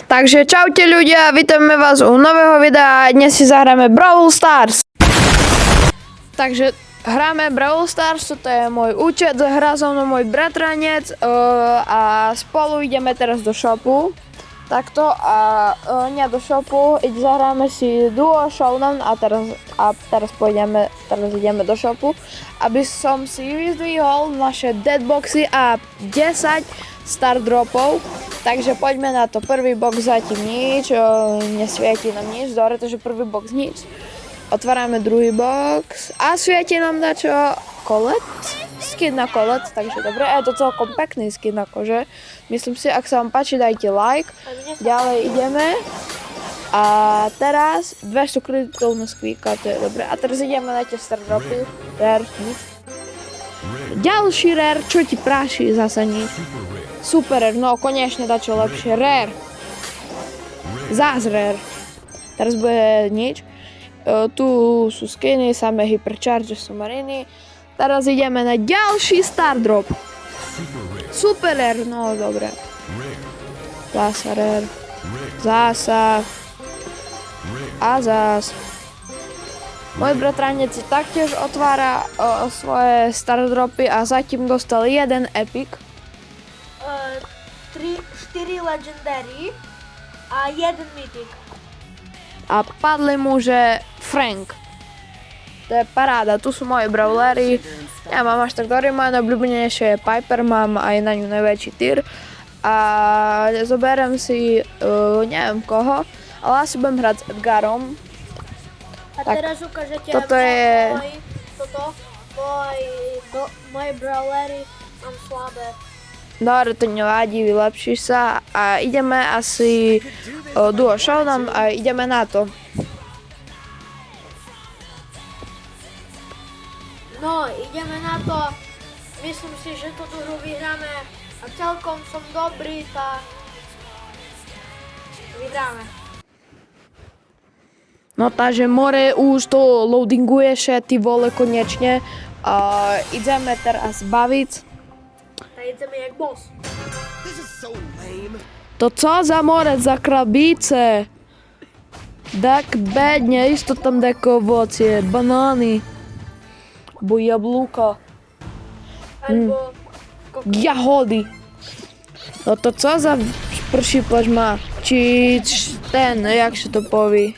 Takže čaute ľudia, vítame vás u nového videa. Dnes si zahráme Brawl Stars. Takže hráme Brawl Stars, toto je môj účet, hrá so mnou môj bratranec a spolu ideme teraz do shopu. Takto a nie do shopu, zahráme si duo showdown a teraz ideme do shopu, aby som si vyzdvihol naše deadboxy a 10 star dropov. Takže poďme na to. Prvý box zatím nič, nesvieti nám nič, dobre, takže prvý box nič. Otvárame druhý box a svieti nám dačo kolet, skin na kolet, takže dobre, je to celkom pekný skin akože. Myslím si, ak sa vám páči, dajte like. Ďalej ideme. A teraz 200 kreditov na Squeaka, to je dobre. A teraz ideme na tie star dropy. Rare, nič. Ďalší rare, čo ti práši, zasa nič. Super rare, no konečne dačo lepšie. Rare. Zás rare. Teraz bude nič. Tu sú skiny, samé hypercharge submariny. Teraz ideme na ďalší star drop. Super rare, no dobre. Zasa rare. Zasa. A zás. Môj bratranec si taktiež otvára svoje star dropy a zatím dostal jeden epic. 4 legendary a 1 mythic. A padli mu, že Frank. To je paráda, tu sú moje brawlery. Ja mám až tak dobrý, moje najobľúbenejšie je Piper, mám aj na ňu najväčší tier. A zoberiem si, neviem koho, ale asi budem hrať s Edgarom. A tak, teraz ukážete moje brawlery mám slabé. Dobre, to nevadí, vylepšíš sa a ideme asi duo showdown a ideme na to. No, ideme na to. Myslím si, že túto hru vyhráme a celkom som dobrý, tak vyhráme. No takže more už to loadinguje še, ty vole, konečne. Ideme teraz baviť. Tak ideme jak boss. To co za more, za krabice? Tak bedne, isto tam deko ovocie, banány. Bo jablúka. Albo Jahody. No to co za pršíplač má? Či ten, jak sa to poví?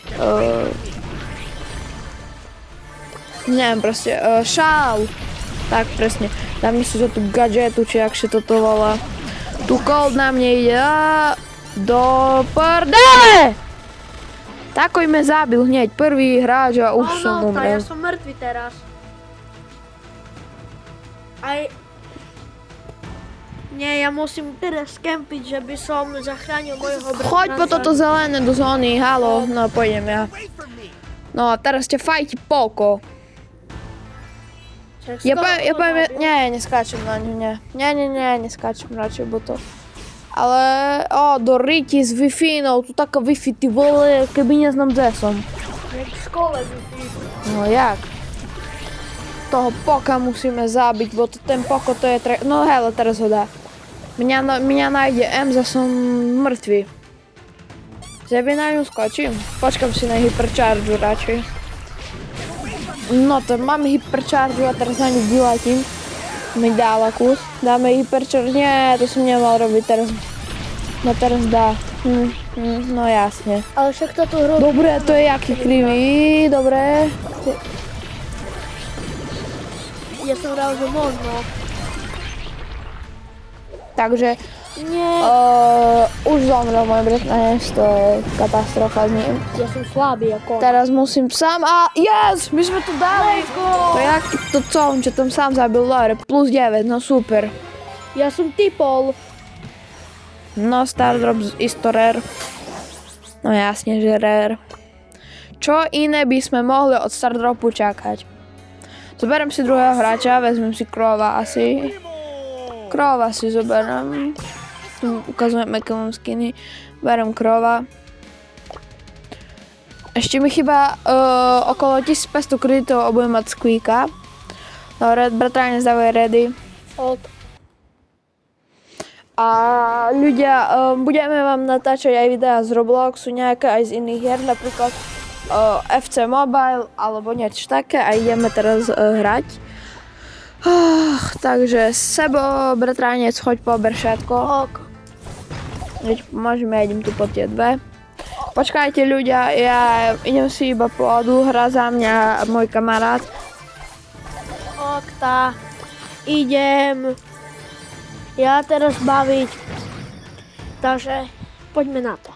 Neviem proste, šál. Tak presne. Dám si to tu gadžetu, či jak sa toto volá. Tu cold na mne ide do prdele! Takoj me zabil hneď, prvý hráč a už som umrel. Ja som mŕtvy teraz. Aj... Nie, ja musím teraz skempiť, že by som zachránil mojho bratranca. Choď po toto zelené do zóny, halo, no pôjdem ja. No a teraz ťa fajti Poco. Ja poviem, nie, neskáčem na ňu, nie. Nie, neskáčem radšej, bo to... Ale, do Riti s Wi-Fi-nou, tu taká Wi-Fi, ty vole, keby neznám kde som. Jak v škole Wi-Fi. No jak? Toho Poka musíme zabiť, bo ten Poco to je no hele, teraz ho dá. Mňa nájde M, za som mŕtvy. Zeby na ňu skočím? Počkam si na hypercharge radšej. No to mám hypercharge a teraz na ňu vyletím. Mi dala kus. Dáme hypercharge, nie, to som nemal robiť teraz. No teraz dá. No jasne. Ale však toto hru... Dobre, to je jaký krivý, dobre. Ja som hral, že možno. Takže Nie. už zomrel môj bratranec, to je katastrofa s ním. Ja som slabý ako... Teraz musím sám a yes, my sme to dali. Let's go! To jak to co, on čo tam sám zabil, dobre, plus 9, no super. Ja som typol. No star drop isto rare. No jasne, že rare. Čo iné by sme mohli od star dropu čakať? Zoberiem si druhého hráča, vezmem si Crova asi. Crova si zoberiem. Tu ukazujem, aké mám skiny. Berem Crova. Ešte mi chýba okolo 1500 kreditov a budem mať Squeaka. Dobre, bratranec dávaj ready. A ľudia, budeme vám natáčať aj videá z Robloxu, nejaké aj z iných hier, napríklad FC Mobile alebo niečo také a ideme teraz hrať. Takže Sebo, bratránec, choď pober všetko. Ok. Môžeme, ja idem tu po tie dve. Počkajte ľudia, ja idem si iba pôdu, hrá za mňa môj kamarát. Okta, idem ja teraz baviť. Takže poďme na to.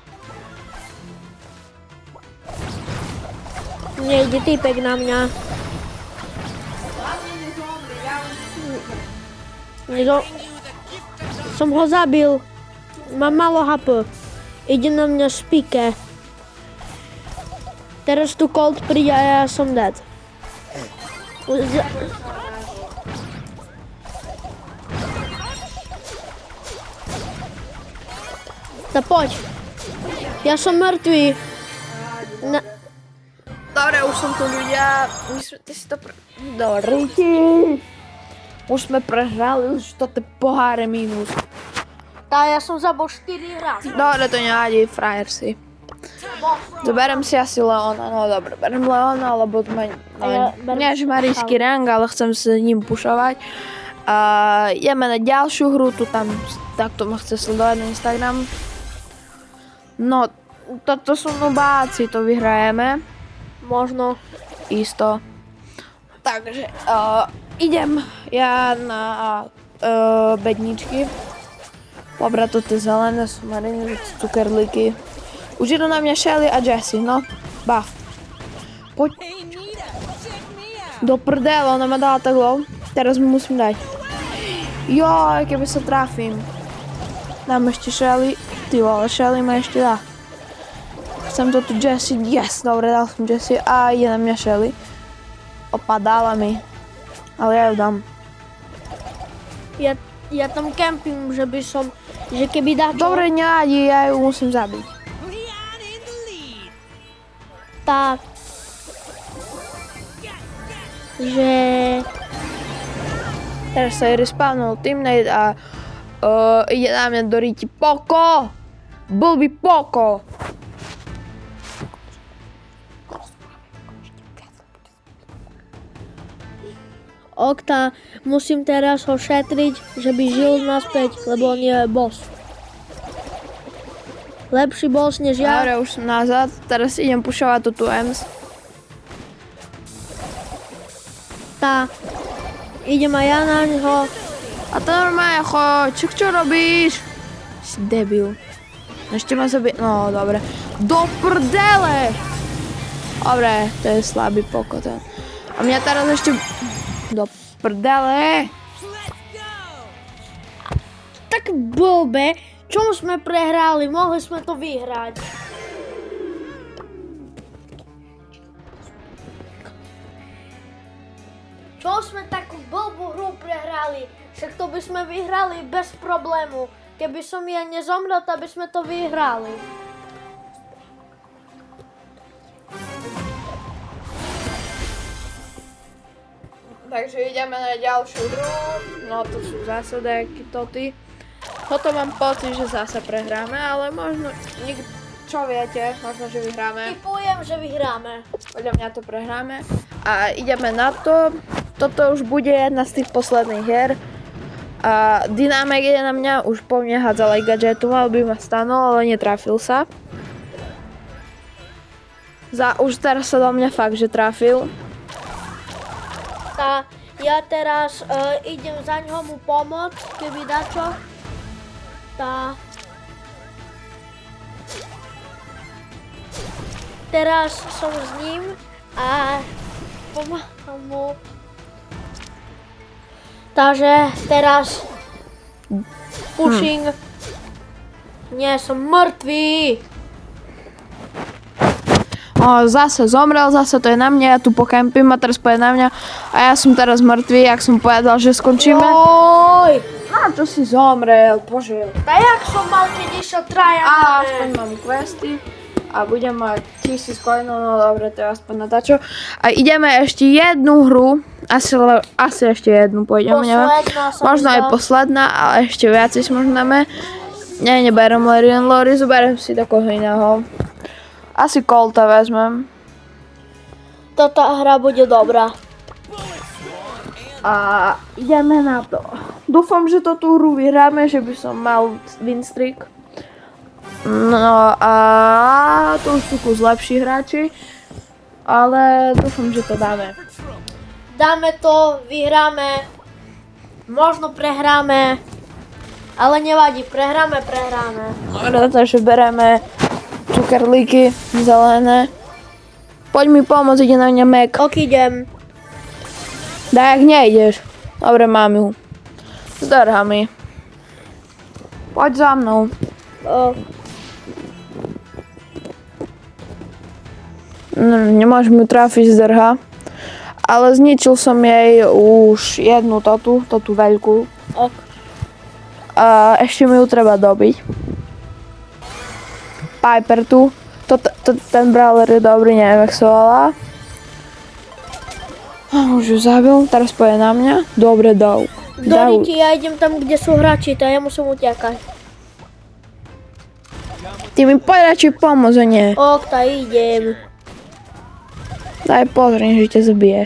Nejde týpek na mňa. Som ho zabil. Mám malo HP. Ide na mňa špike. Teraz tu Colt príde a ja som dead. Tak poď. Ja som mŕtvý. Dobre, už som tu ľudia. Ty si to Dobre. Už sme prehrali, už toto poháre minus. Tá, ja som zabil 4 raz. Dobre, to nevadí, frajer si. Zoberiem si asi Leona, no dobre, berem Leona, lebo to má nie žmarijský rang, ale chcem sa s ním pušovať. Ideme na ďalšiu hru, tu tam takto ma chce sledovať na Instagram. No, toto sú nubáci, to vyhrajeme. Možno. Isto. Takže idem ja na bedničky. Pobrať toto zelené sumariny, cukerlíky. Už idú na mňa Shelly a Jessie, no. Buff. Poď. Do prdele, ona ma dala tak low. Teraz mu musím dať. Joj, keby sa trafím. Dám ešte Shelly. Ty vole, Shelly ma ešte dá. Chcem to tu Jessie. Yes, dobre, dal som Jessie. A ide na mňa Shelly. Opadala mi. Ale ja ju dám. Ja tam kempím, že by som, že keby dačo... Dobre, nevadí, ja ju musím zabiť. Tak. Že... Teraz sa jej respawnul teammate a ide na mňa do ríti Poko! Blbý Poko! Okta, musím teraz ho šetriť, že by žil naspäť, lebo on je boss. Lepší boss než ja. Dobre, už som nazad, teraz idem pušovať tu Ems. Tá. Idem aj ja na ňo. A to normálne choď, čo robíš? Si debil. Ešte ma zabije, no dobre. Do prdele! Dobre, to je slabý Poko ten. A mňa teraz ešte... Do prdele! Tak blbe, čomu sme prehrali, mohli sme to vyhrať. Čo sme takú blbú hru prehrali, však to by sme vyhrali bez problému. Keby som ja nezomrel, tak by sme to vyhrali. Takže ideme na ďalšiu hru. No to sú zase nejaké toty. Toto mám pocit, že zase prehráme, ale možno, čo viete, možno, že vyhráme. Typujem, že vyhráme. Podľa mňa to prehráme. A ideme na to. Toto už bude jedna z tých posledných hier. A Dynamic ide na mňa, už po mne hádzal aj gadžetu, mal by ma stanul, ale netrafil sa. Už teraz sa do mňa fakt, že trafil. Tá, ja teraz idem za ňoho mu pomôcť, keby dačo. Tá. Teraz som s ním a pomáham mu. Takže teraz pushing. Nie, som mŕtvý. Zase zomrel, zase to je na mne, ja tu pokampím a teraz pôjde na mňa a ja som teraz mŕtvý, jak som povedal, že skončíme. Oj! A čo si zomrel, bože. Tak jak som mal, keď išiel traja. A aspoň mám questy. a budem mať 1000 coinov, no dobre, to je aspoň na tačo. A ideme ešte jednu hru, asi ešte jednu pôjdeme. Posledná sa Možno mi aj zdá. posledná, ale ešte viacej si možno dáme. Nie, neberem Larian Lori, zoberiem si takého iného. Asi Colta vezmem. Táto hra bude dobrá. A ideme na to. Dúfam, že to tú hru vyhráme, že by som mal win streak. No a tu už sú kus lepší hráči, ale dúfam, že to dáme. Dáme to, vyhráme, možno prehráme, ale nevadí, prehráme. Dobre, takže bereme cukerlíky zelené. Poď mi pomôcť, ide na mňa Mac. Ok, idem. Daj, ak nejdeš. Dobre, mám ju. Zdrha mi. Poď za mnou. Nemôžem ju trafiť z drha. Ale zničil som jej už jednu tú veľkú. Ok. A ešte mi ju treba dobiť. Piper tu. Ten brawler je dobrý, neviem, jak sa volá. Už ju zabil, teraz poje na mňa. Dobre, dal. Doriti, ja idem tam, kde sú hráči, to ja musím utekať. Ty mi poď radšej pomôcť, a nie. Ok, tak idem. Daj pozri, že ťa zabije.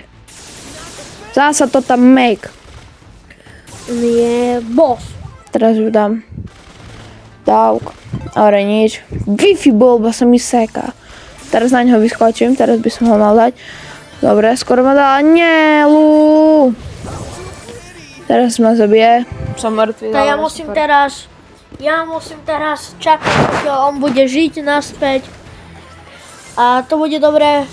Zasa to tam make. Je boss. Teraz ju dám. Dávk. Ale nič. Wi-Fi bolba sa mi seká. Teraz na ňo vyskočím, teraz by som ho mal dať. Dobre, skoro ma dala. Nie, Lu. Teraz ma zabije. Som mŕtvý. Tak dobre, ja musím teraz čakať, pokiaľ on bude žiť naspäť. A to bude dobré.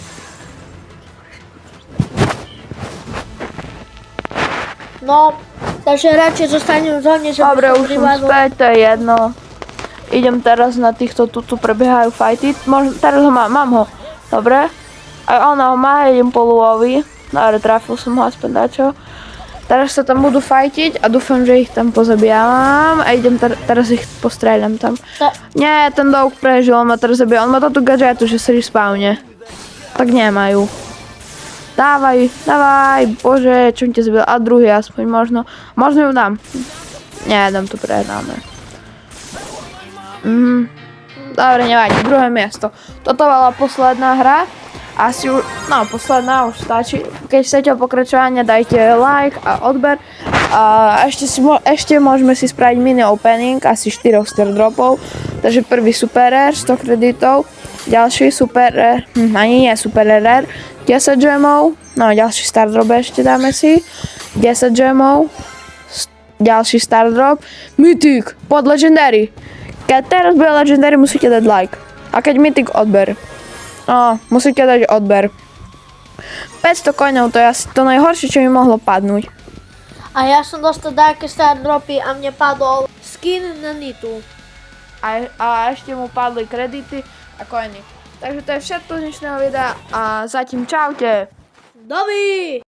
No, takže radšej zostanem v zóne, že Dobre, by som už som privádol. späť, to je jedno. Idem teraz na týchto, tu prebiehajú fighty. Teraz ho mám ho. Dobre. Aj ona ho má, idem po Luovi. Dobre, trafil som ho aspoň dačo. Teraz sa tam budú fightiť a dúfam, že ich tam pozabijam. A idem teraz ich postreľam tam. Nie, ten dog prežil, on ma teraz zabije. On má toto gadžetu, že sa respawne. Tak nemajú. Dávaj, bože, čo ťa zabil. A druhý aspoň možno. Možno ju dám. Nie, dám to prehráme. Dobre, nevadí, druhé miesto. Toto bola posledná hra. Asi už, no posledná už stačí. Keď chcete pokračovanie, dajte like a odber. A ešte môžeme si spraviť mini opening, asi 4 star dropov. Takže prvý super rare, 100 kreditov. Ďalší super rare, ani nie super rare, 10 gemov. No ďalší star drop ešte dáme si. 10 gemov. Ďalší star drop. Mythic, pod legendary. Keď teraz bude legendary, musíte dať like. A keď mythic, odber. Musíte dať odber. 500 coinov, to je asi to najhoršie, čo mi mohlo padnúť. A ja som dostal také star dropy a mne padol skin na Nitu. A ešte mu padli kredity a coiny. Takže to je všetko z dnešného videa a zatím čaute. Dobrý!